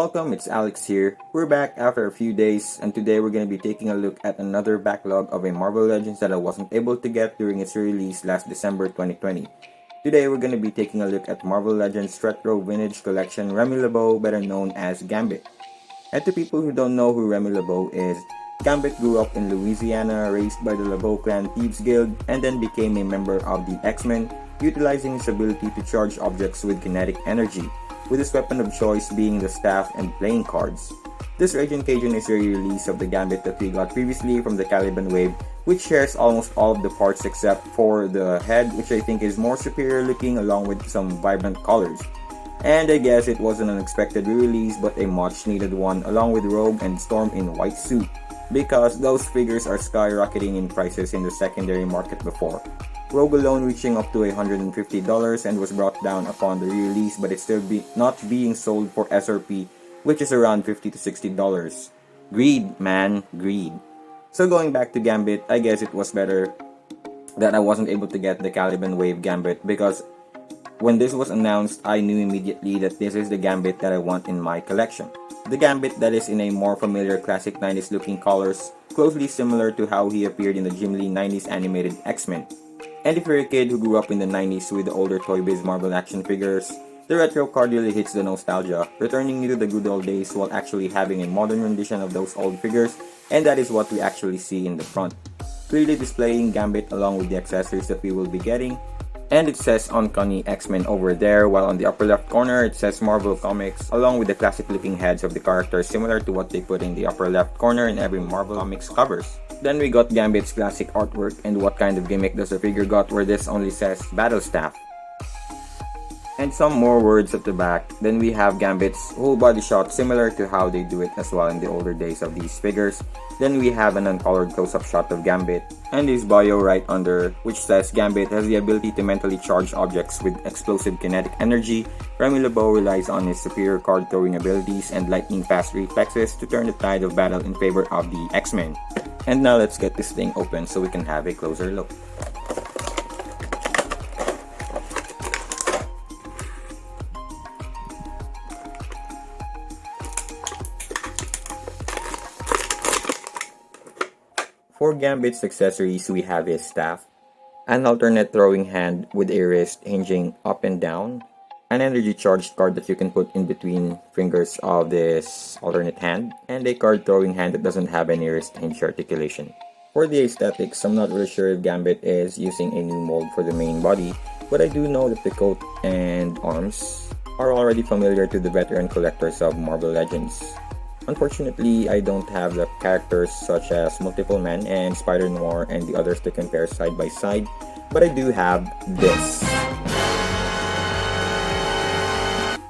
Welcome, it's Alex here. We're back after a few days, and today we're going to be taking a look at another backlog of a Marvel Legends that I wasn't able to get during its release last December 2020. Today we're going to be taking a look at Marvel Legends Retro Vintage Collection Remy LeBeau, better known as Gambit. And to people who don't know who Remy LeBeau is, Gambit grew up in Louisiana, raised by the LeBeau Clan Thieves Guild, and then became a member of the X-Men, utilizing his ability to charge objects with kinetic energy, with his weapon of choice being the staff and playing cards. This Raging Cajun is a re-release of the Gambit that we got previously from the Caliban Wave, which shares almost all of the parts except for the head, which I think is more superior looking along with some vibrant colors. And I guess it was an unexpected re-release but a much needed one, along with Rogue and Storm in white suit, because those figures are skyrocketing in prices in the secondary market before. Rogue alone reaching up to $150 and was brought down upon the release, but it's still not being sold for SRP, which is around $50 to $60. Greed, man, greed. So going back to Gambit, I guess it was better that I wasn't able to get the Caliban Wave Gambit, because when this was announced, I knew immediately that this is the Gambit that I want in my collection. The Gambit that is in a more familiar classic 90s looking colors, closely similar to how he appeared in the Jim Lee 90s animated X-Men. And if you're a kid who grew up in the 90s with the older Toy Biz Marvel action figures, the retro card really hits the nostalgia, returning you to the good old days while actually having a modern rendition of those old figures, and that is what we actually see in the front. Clearly displaying Gambit along with the accessories that we will be getting, and it says Uncanny X-Men over there, while on the upper left corner it says Marvel Comics, along with the classic looking heads of the characters similar to what they put in the upper left corner in every Marvel Comics covers. Then we got Gambit's classic artwork, and what kind of gimmick does the figure got where this only says Battle Staff? And some more words at the back. Then we have Gambit's whole body shot similar to how they do it as well in the older days of these figures. Then we have an uncolored close-up shot of Gambit, and his bio right under, which says Gambit has the ability to mentally charge objects with explosive kinetic energy. Remy LeBeau relies on his superior card-throwing abilities and lightning-fast reflexes to turn the tide of battle in favor of the X-Men. And now let's get this thing open so we can have a closer look. For Gambit's accessories, we have his staff, an alternate throwing hand with a wrist hinging up and down, an energy charged card that you can put in between fingers of this alternate hand, and a card throwing hand that doesn't have any wrist hinge articulation. For the aesthetics, I'm not really sure if Gambit is using a new mold for the main body, but I do know that the coat and arms are already familiar to the veteran collectors of Marvel Legends. Unfortunately, I don't have the characters such as Multiple Man and Spider-Noir and the others to compare side by side, but I do have this.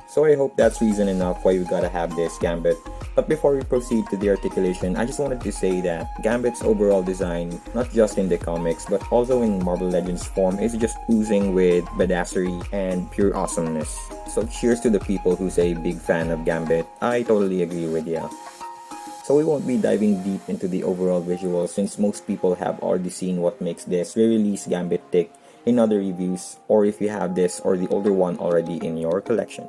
So I hope that's reason enough why we gotta have this Gambit. But before we proceed to the articulation, I just wanted to say that Gambit's overall design, not just in the comics but also in Marvel Legends form, is just oozing with badassery and pure awesomeness. So cheers to the people who's a big fan of Gambit. I totally agree with ya. So we won't be diving deep into the overall visuals since most people have already seen what makes this re-release Gambit tick in other reviews, or if you have this or the older one already in your collection.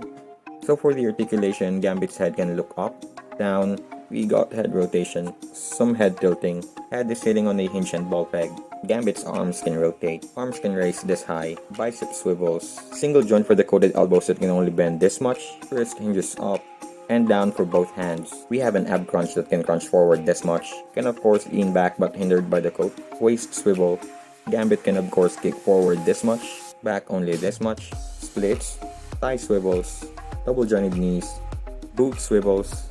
So for the articulation, Gambit's head can look up, down, we got head rotation, some head tilting, head is sitting on a hinge and ball peg, Gambit's arms can rotate, arms can raise this high, bicep swivels, single joint for the coated elbows that can only bend this much, wrist hinges up and down for both hands. We have an ab crunch that can crunch forward this much, can of course lean back but hindered by the coat, waist swivel, Gambit can of course kick forward this much, back only this much, splits, thigh swivels, double jointed knees, boot swivels,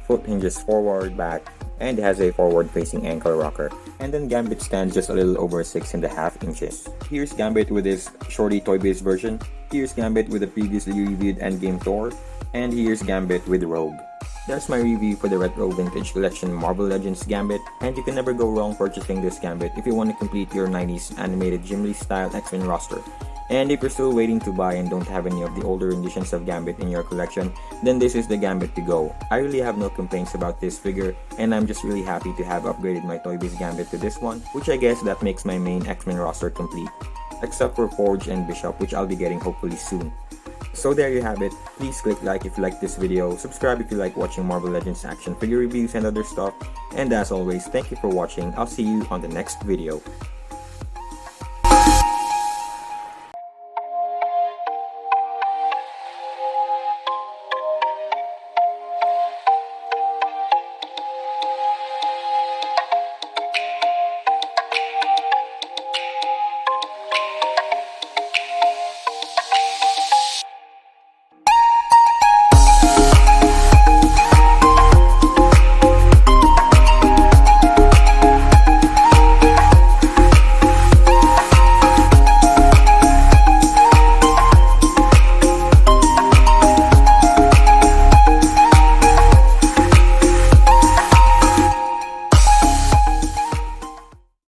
foot hinges forward, back, and has a forward-facing ankle rocker. And then Gambit stands just a little over 6.5 inches. Here's Gambit with his shorty Toy Biz version, here's Gambit with the previously reviewed Endgame Thor, and here's Gambit with Rogue. That's my review for the Retro Vintage Collection Marvel Legends Gambit, and you can never go wrong purchasing this Gambit if you want to complete your 90s animated Jim Lee style X-Men roster. And if you're still waiting to buy and don't have any of the older renditions of Gambit in your collection, then this is the Gambit to go. I really have no complaints about this figure, and I'm just really happy to have upgraded my Toy Biz Gambit to this one, which I guess that makes my main X-Men roster complete, except for Forge and Bishop, which I'll be getting hopefully soon. So there you have it. Please click like if you like this video, subscribe if you like watching Marvel Legends action figure reviews and other stuff, and as always, thank you for watching. I'll see you on the next video.